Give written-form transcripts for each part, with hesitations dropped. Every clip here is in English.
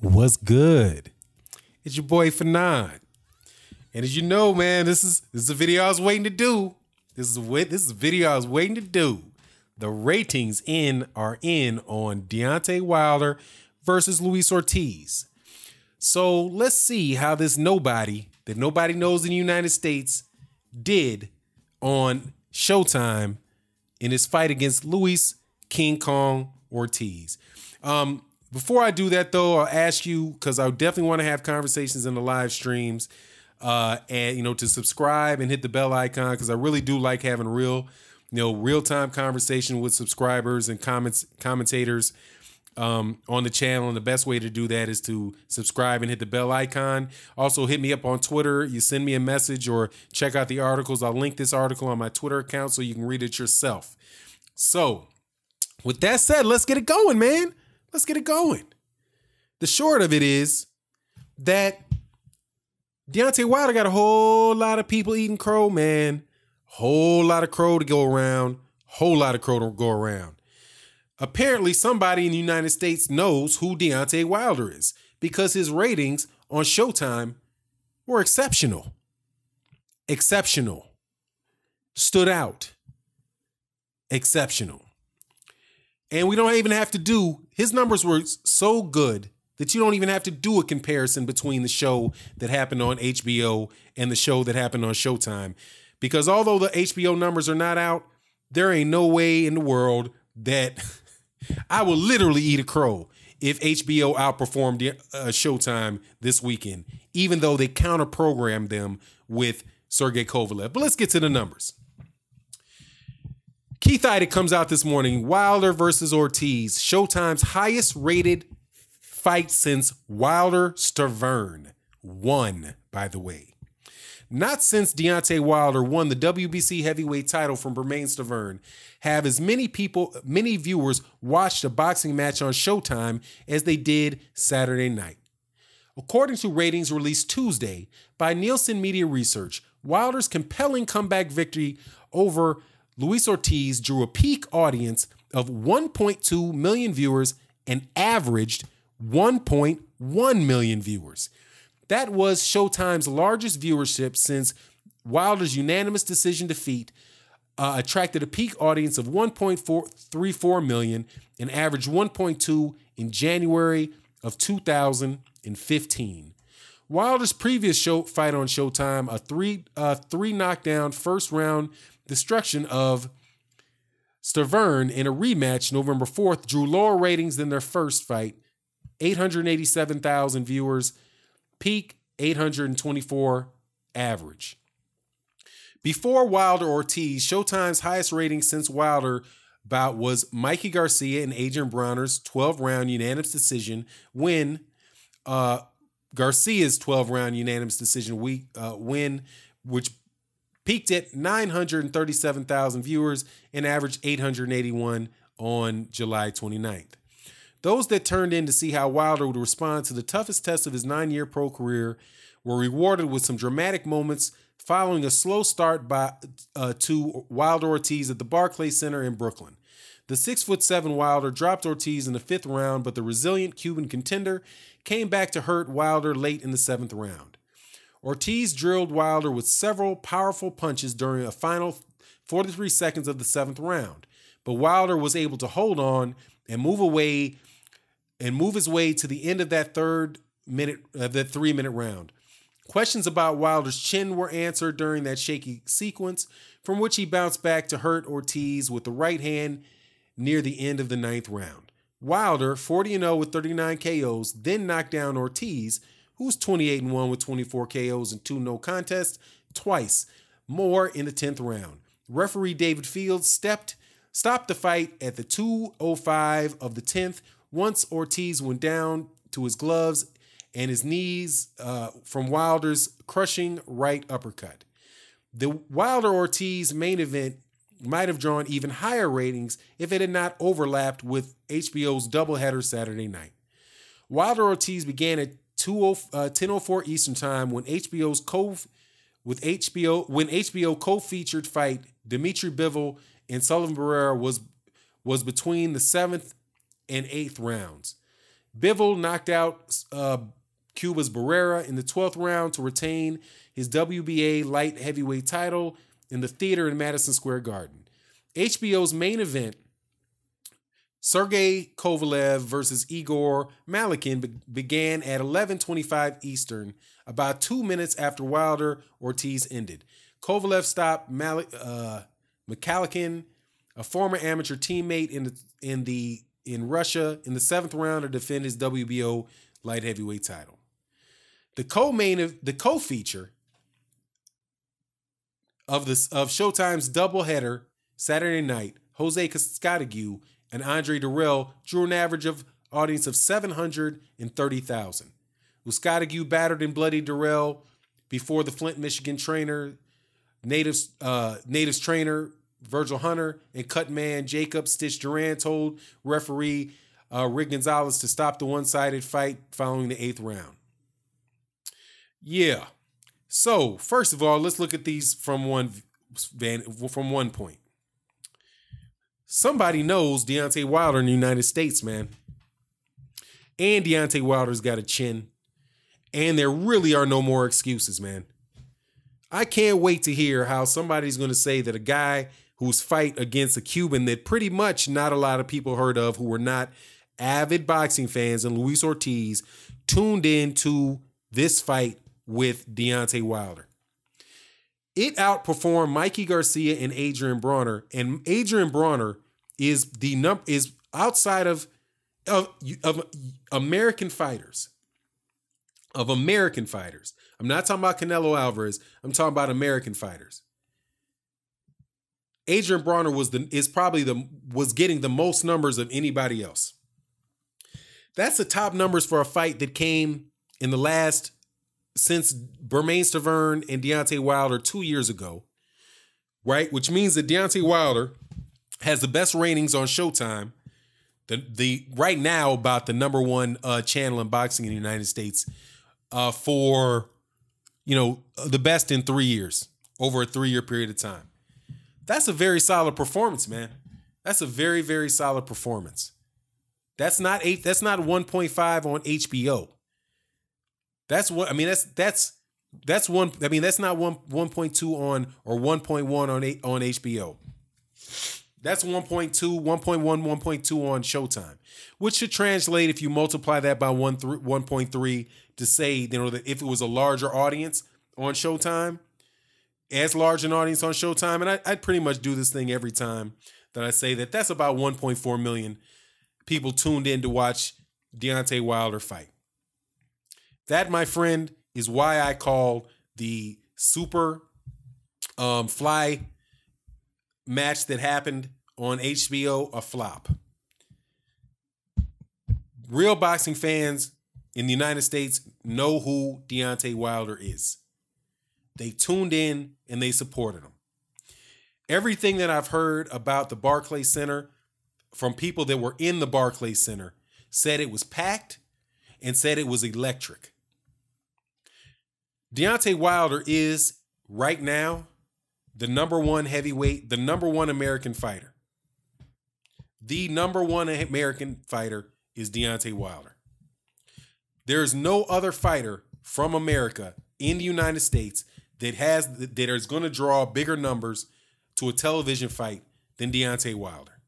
What's good? It's your boy Fanon. And as you know, man, this is a video I was waiting to do. This is a video I was waiting to do. The ratings are in on Deontay Wilder versus Luis Ortiz. So let's see how this nobody that nobody knows in the United States did on Showtime in his fight against Luis King Kong Ortiz. Before I do that, though, I'll ask you, because I definitely want to have conversations in the live streams, and to subscribe and hit the bell icon, because I really do like having real-time conversation with subscribers and commentators on the channel. And the best way to do that is to subscribe and hit the bell icon. Also, hit me up on Twitter. You send me a message or check out the articles. I'll link this article on my Twitter account so you can read it yourself. So, with that said, let's get it going, man. Let's get it going. The short of it is that Deontay Wilder got a whole lot of people eating crow, man. Whole lot of crow to go around. Whole lot of crow to go around. Apparently, somebody in the United States knows who Deontay Wilder is because his ratings on Showtime were exceptional. Exceptional. Stood out. Exceptional. And we don't even have to do, his numbers were so good that you don't even have to do a comparison between the show that happened on HBO and the show that happened on Showtime. Because although the HBO numbers are not out, there ain't no way in the world that I will literally eat a crow if HBO outperformed Showtime this weekend, even though they counter-programmed them with Sergey Kovalev. But let's get to the numbers. Keith Idec comes out this morning, Wilder versus Ortiz, Showtime's highest rated fight since Wilder-Stavern. Won, by the way. Not since Deontay Wilder won the WBC heavyweight title from Bermane-Stavern have as many viewers watched a boxing match on Showtime as they did Saturday night. According to ratings released Tuesday by Nielsen Media Research, Wilder's compelling comeback victory over Luis Ortiz drew a peak audience of 1.2 million viewers and averaged 1.1 million viewers. That was Showtime's largest viewership since Wilder's unanimous decision defeat attracted a peak audience of 1.34 million and averaged 1.2 in January of 2015. Wilder's previous fight on Showtime, a three knockdown first round destruction of Stavern in a rematch November 4th, drew lower ratings than their first fight, 887,000 viewers, peak 824 average. Before Wilder Ortiz, Showtime's highest rating since Wilder bout was Mikey Garcia and Adrian Bronner's 12-round unanimous decision win. Garcia's 12-round unanimous decision win, which peaked at 937,000 viewers and averaged 881 on July 29th. Those that turned in to see how Wilder would respond to the toughest test of his 9-year pro career were rewarded with some dramatic moments following a slow start to Wilder Ortiz at the Barclays Center in Brooklyn. The 6'7" Wilder dropped Ortiz in the 5th round, but the resilient Cuban contender came back to hurt Wilder late in the 7th round. Ortiz drilled Wilder with several powerful punches during a final 43 seconds of the 7th round, but Wilder was able to hold on and move his way to the end of that 3-minute round. Questions about Wilder's chin were answered during that shaky sequence, from which he bounced back to hurt Ortiz with the right hand near the end of the 9th round. Wilder, 40-0 with 39 KOs, then knocked down Ortiz, who's 28-1 with 24 KOs and 2 no contests, twice more in the 10th round. Referee David Fields stopped the fight at the 2:05 of the 10th once Ortiz went down to his gloves and his knees from Wilder's crushing right uppercut. The Wilder-Ortiz main event might have drawn even higher ratings if it had not overlapped with HBO's doubleheader Saturday night. Wilder-Ortiz began at 10:04 Eastern Time when HBO co-featured fight Dimitri Bivol and Sullivan Barrera was between the 7th and 8th rounds. Bivol knocked out Cuba's Barrera in the 12th round to retain his WBA light heavyweight title in the theater in Madison Square Garden. HBO's main event, Sergey Kovalev versus Igor Malkin, began at 11:25 Eastern, about 2 minutes after Wilder Ortiz ended. Kovalev stopped Malkin, a former amateur teammate in Russia, in the 7th round to defend his WBO light heavyweight title. The co-feature of Showtime's doubleheader Saturday night, Jose Cascadague and Andre Dirrell, drew an average of audience of 730,000. Cascadague battered and bloodied Dirrell before the Flint, Michigan natives trainer Virgil Hunter and cut man Jacob Stitch Duran told referee Rick Gonzalez to stop the one-sided fight following the 8th round. Yeah. So, first of all, let's look at these from one point. Somebody knows Deontay Wilder in the United States, man. And Deontay Wilder's got a chin. And there really are no more excuses, man. I can't wait to hear how somebody's going to say that a guy whose fight against a Cuban that pretty much not a lot of people heard of, who were not avid boxing fans, and Luis Ortiz, tuned in to this fight with Deontay Wilder. It outperformed Mikey Garcia and Adrian Bronner, and Adrian Bronner is outside of American fighters. Of American fighters. I'm not talking about Canelo Alvarez. I'm talking about American fighters. Adrian Bronner was getting the most numbers of anybody else. That's the top numbers for a fight that came in the last, since Bermane Stavern and Deontay Wilder 2 years ago, right? Which means that Deontay Wilder has the best ratings on Showtime, the right now about the number one channel in boxing in the United States, for the best in 3 years, over a 3-year period of time. That's a very solid performance, man. That's a very, very solid performance. That's not 1.5 on HBO. That's what I mean. That's one. I mean, that's not 1.2 on or 1.1 on HBO. That's 1.2, 1.1, 1.2 on Showtime, which should translate if you multiply that by 1.3 to say, that if it was a larger audience on Showtime, as large an audience on Showtime, and I'd pretty much do this thing every time that I say that's about 1.4 million people tuned in to watch Deontay Wilder fight. That, my friend, is why I call the super fly match that happened on HBO a flop. Real boxing fans in the United States know who Deontay Wilder is. They tuned in and they supported him. Everything that I've heard about the Barclays Center from people that were in the Barclays Center said it was packed and said it was electric. Deontay Wilder is, right now, the number one heavyweight, the number one American fighter. The number one American fighter is Deontay Wilder. There is no other fighter from America in the United States that is going to draw bigger numbers to a television fight than Deontay Wilder.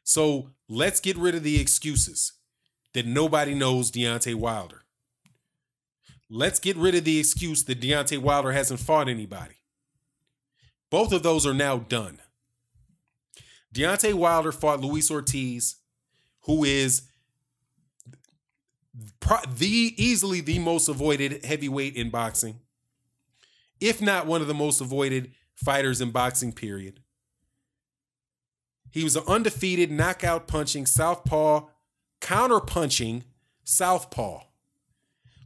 So let's get rid of the excuses that nobody knows Deontay Wilder. Let's get rid of the excuse that Deontay Wilder hasn't fought anybody. Both of those are now done. Deontay Wilder fought Luis Ortiz, who is easily the most avoided heavyweight in boxing, if not one of the most avoided fighters in boxing, period. He was an undefeated knockout punching southpaw, counter punching southpaw,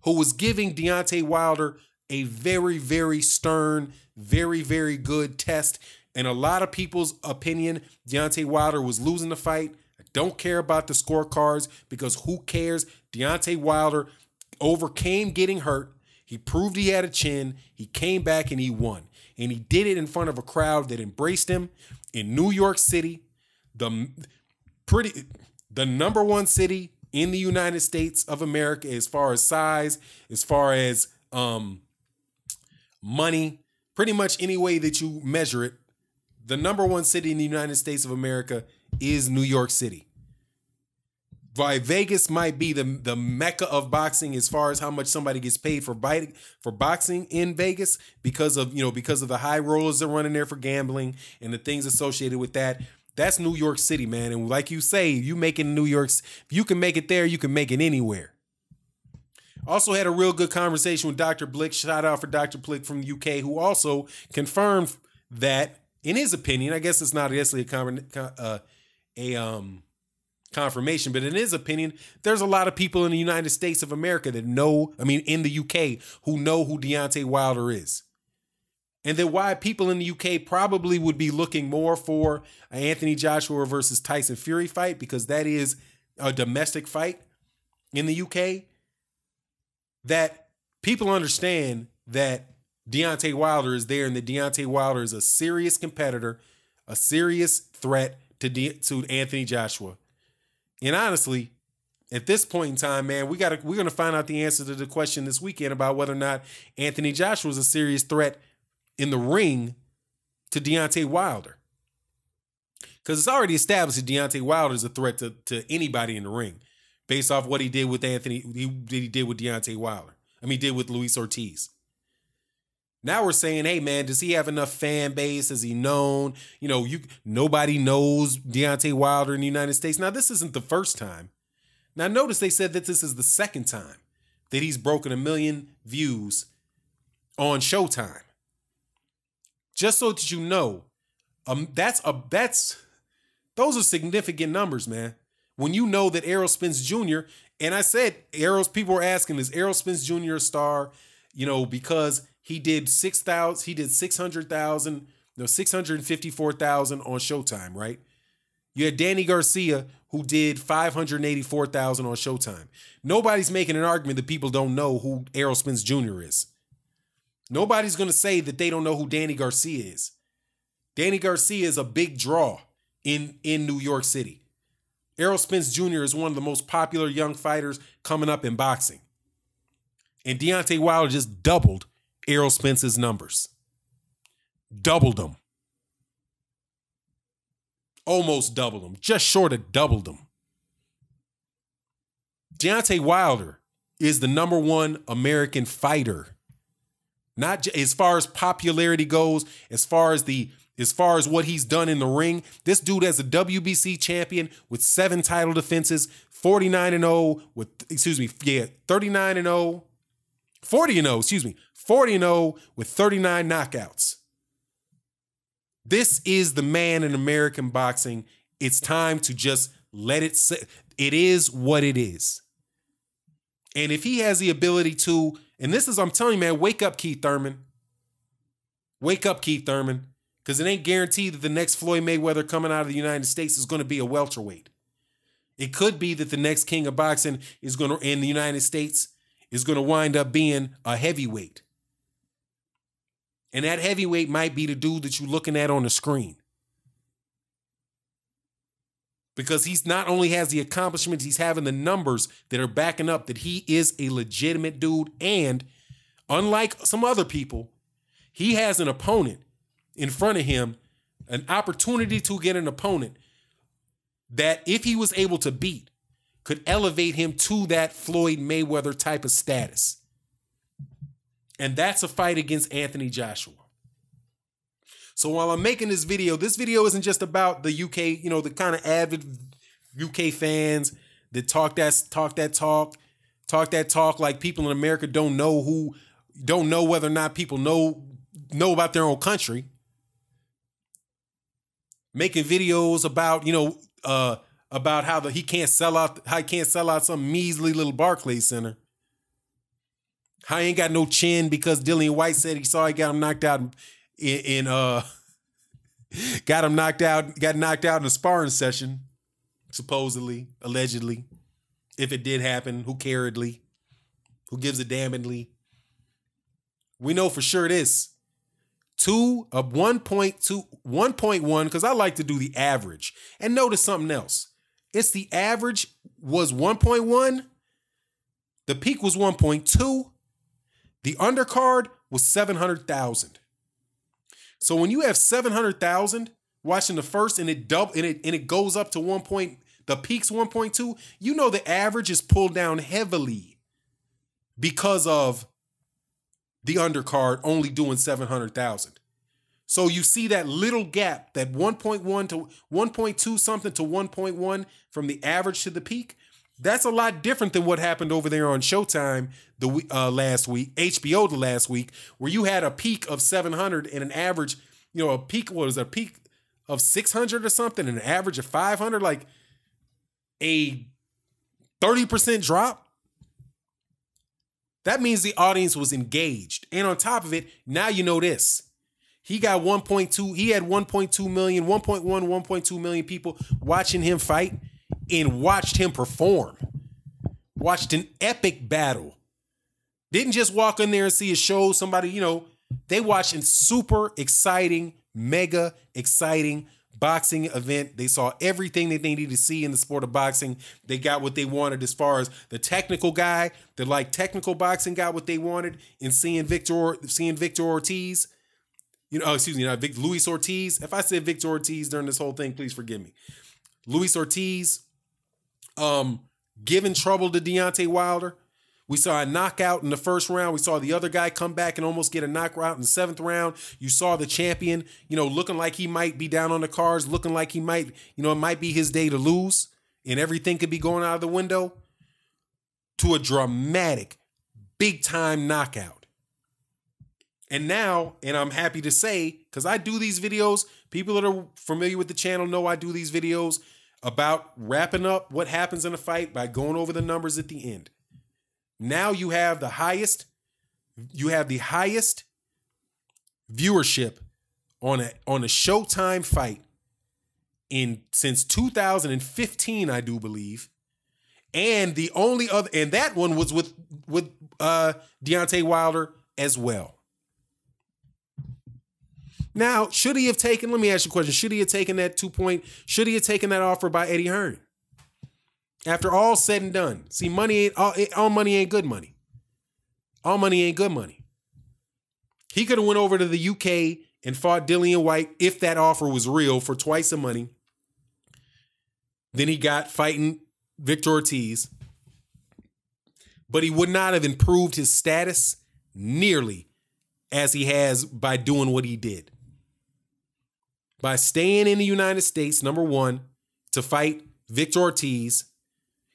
who was giving Deontay Wilder a very, very stern, very, very good test. In a lot of people's opinion, Deontay Wilder was losing the fight. I don't care about the scorecards because who cares? Deontay Wilder overcame getting hurt. He proved he had a chin. He came back and he won. And he did it in front of a crowd that embraced him in New York City, the number one city in the United States of America, as far as size, as far as money, pretty much any way that you measure it, the number one city in the United States of America is New York City. Why Vegas might be the mecca of boxing as far as how much somebody gets paid for boxing in Vegas because of the high rollers that run in there for gambling and the things associated with that. That's New York City, man. And like you say, you make it in New York, if you can make it there, you can make it anywhere. Also had a real good conversation with Dr. Blick. Shout out for Dr. Blick from the UK, who also confirmed that, in his opinion, I guess it's not necessarily confirmation, but in his opinion, there's a lot of people in the United States of America that know, in the UK, who know who Deontay Wilder is. And then why people in the UK probably would be looking more for an Anthony Joshua versus Tyson Fury fight, because that is a domestic fight in the UK, that people understand that Deontay Wilder is there and that Deontay Wilder is a serious competitor, a serious threat to Anthony Joshua. And honestly, at this point in time, man, we're going to find out the answer to the question this weekend about whether or not Anthony Joshua is a serious threat in the ring to Deontay Wilder. Because it's already established that Deontay Wilder is a threat to anybody in the ring based off what he did with Deontay Wilder. He did with Luis Ortiz. Now we're saying, hey, man, does he have enough fan base? Is he known? Nobody knows Deontay Wilder in the United States. Now, this isn't the first time. Now, notice they said that this is the second time that he's broken 1 million views on Showtime. Just so that you know, those are significant numbers, man. When you know that Errol Spence Jr., and I said, people were asking, is Errol Spence Jr. a star? Because he did 654,000 on Showtime, right? You had Danny Garcia, who did 584,000 on Showtime. Nobody's making an argument that people don't know who Errol Spence Jr. is. Nobody's going to say that they don't know who Danny Garcia is. Danny Garcia is a big draw in New York City. Errol Spence Jr. is one of the most popular young fighters coming up in boxing. And Deontay Wilder just doubled Errol Spence's numbers. Doubled them. Almost doubled them. Just short of doubled them. Deontay Wilder is the number one American fighter. Not as far as popularity goes, as far as what he's done in the ring. This dude has a WBC champion with 7 title defenses, 40-0 with 39 knockouts. This is the man in American boxing. It's time to just let it sit. It is what it is. And if he has the ability to, and this is, I'm telling you, man, wake up, Keith Thurman. Wake up, Keith Thurman. Because it ain't guaranteed that the next Floyd Mayweather coming out of the United States is going to be a welterweight. It could be that the next king of boxing in the United States is going to wind up being a heavyweight. And that heavyweight might be the dude that you're looking at on the screen. Because he's not only has the accomplishments, he's having the numbers that are backing up that he is a legitimate dude. And unlike some other people, he has an opponent in front of him, an opportunity to get an opponent that, if he was able to beat, could elevate him to that Floyd Mayweather type of status. And that's a fight against Anthony Joshua. So while I'm making this video isn't just about the UK, the kind of avid UK fans that talk that talk like people in America don't know whether or not people know about their own country. Making videos about, about how he can't sell out some measly little Barclays Center. How he ain't got no chin because Dillian White said he got him knocked out got knocked out in a sparring session, supposedly, allegedly. If it did happen, who caredly? Who gives a damnedly? We know for sure this. 1.1, because I like to do the average. And notice something else. It's the average was 1.1. The peak was 1.2. The undercard was 700,000. So when you have 700,000 watching the first and it goes up to the peak's 1.2, you know the average is pulled down heavily because of the undercard only doing 700,000. So you see that little gap, that 1.1 to 1.2 something to 1.1 from the average to the peak. That's a lot different than what happened over there on Showtime last week, HBO the last week, where you had a peak of 700 and an average, a peak of 600 or something, and an average of 500, like a 30% drop. That means the audience was engaged. And on top of it, now you know this. He got 1.2, he had 1.2 million, 1.1, 1.2 million people watching him fight and watched him perform. Watched an epic battle. Didn't just walk in there and see a show, somebody, they watched a super exciting, mega exciting boxing event. They saw everything that they needed to see in the sport of boxing. They got what they wanted as far as the technical guy that liked technical boxing got what they wanted in seeing Victor Ortiz. Luis Ortiz. If I said Victor Ortiz during this whole thing, please forgive me. Luis Ortiz giving trouble to Deontay Wilder. We saw a knockout in the first round. We saw the other guy come back and almost get a knockout in the 7th round. You saw the champion, looking like he might be down on the cards, looking like he might, it might be his day to lose, and everything could be going out of the window, to a dramatic, big-time knockout. And now, and I'm happy to say, because I do these videos, people that are familiar with the channel know I do these videos about wrapping up what happens in a fight by going over the numbers at the end. Now you have the highest viewership on a Showtime fight since 2015, I do believe. And the only other, and that one was with Deontay Wilder as well. Now, should he have taken, let me ask you a question. Should he have taken that should he have taken that offer by Eddie Hearn? After all said and done. See, all money ain't good money. All money ain't good money. He could have went over to the UK and fought Dillian White if that offer was real for twice the money. Then he got fighting Victor Ortiz. But he would not have improved his status nearly as he has by doing what he did. By staying in the United States, number one, to fight Victor Ortiz,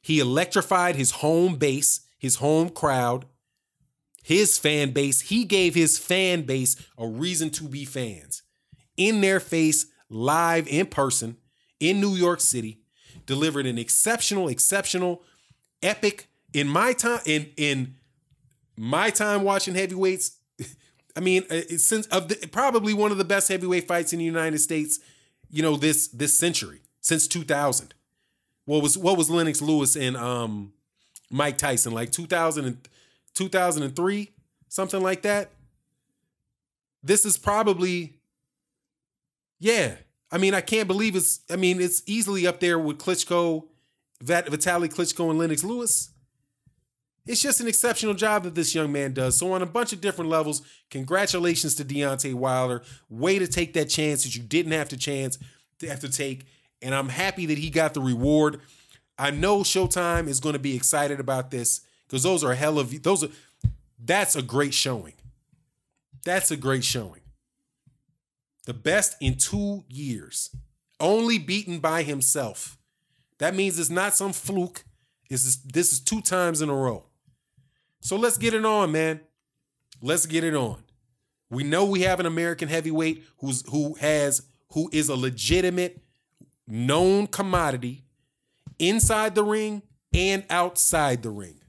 he electrified his home base, his home crowd, his fan base. He gave his fan base a reason to be fans. In their face, live, in person, in New York City, delivered an exceptional, epic, in my time watching heavyweights, I mean, probably one of the best heavyweight fights in the United States, this century, since 2000. What was Lennox Lewis and Mike Tyson, like 2003, something like that? This is probably, yeah. I mean, I can't believe it's easily up there with Klitschko, Vitaly Klitschko and Lennox Lewis. It's just an exceptional job that this young man does. So on a bunch of different levels, congratulations to Deontay Wilder. Way to take that chance that you didn't have to take. And I'm happy that he got the reward. I know Showtime is going to be excited about this because that's a great showing. That's a great showing. The best in 2 years. Only beaten by himself. That means it's not some fluke. This is 2 times in a row. So let's get it on, man. Let's get it on. We know we have an American heavyweight who is a legitimate, known commodity inside the ring and outside the ring.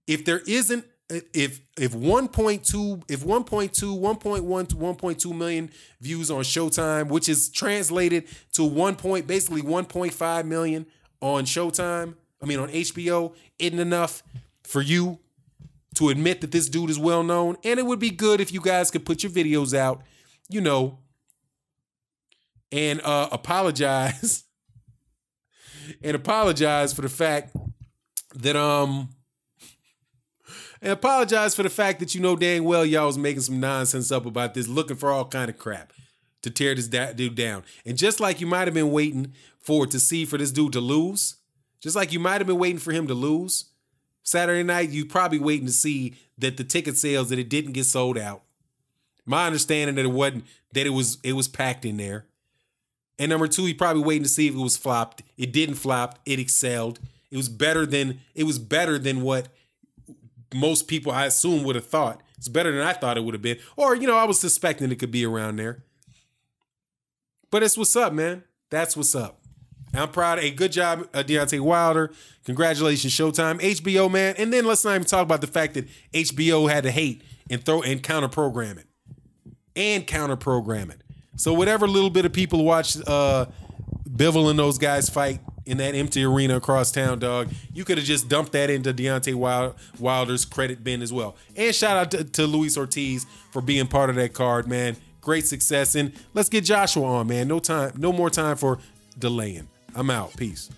If 1.1 to 1.2 million views on Showtime, which is translated to basically 1.5 million on Showtime, on HBO, isn't enough for you to admit that this dude is well known. And it would be good if you guys could put your videos out, and apologize and apologize for the fact that you know dang well y'all was making some nonsense up about this, looking for all kind of crap to tear this dude down. And just like you might have been waiting for this dude to lose, just like you might have been waiting for him to lose Saturday night, you probably waiting to see that the ticket sales, that it didn't get sold out. My understanding that it was packed in there. And number two, you probably waiting to see if it was flopped. It didn't flop. It excelled. It was better than what most people, I assume, would have thought. It's better than I thought it would have been. Or, I was suspecting it could be around there. But it's what's up, man. That's what's up. I'm proud. A good job, Deontay Wilder. Congratulations, Showtime. HBO, man. And then let's not even talk about the fact that HBO had to hate and counter-program it. So whatever little bit of people watched Bivol and those guys fight in that empty arena across town, dog, you could have just dumped that into Deontay Wilder's credit bin as well. And shout out to Luis Ortiz for being part of that card, man. Great success. And let's get Joshua on, man. No more time for delaying. I'm out. Peace.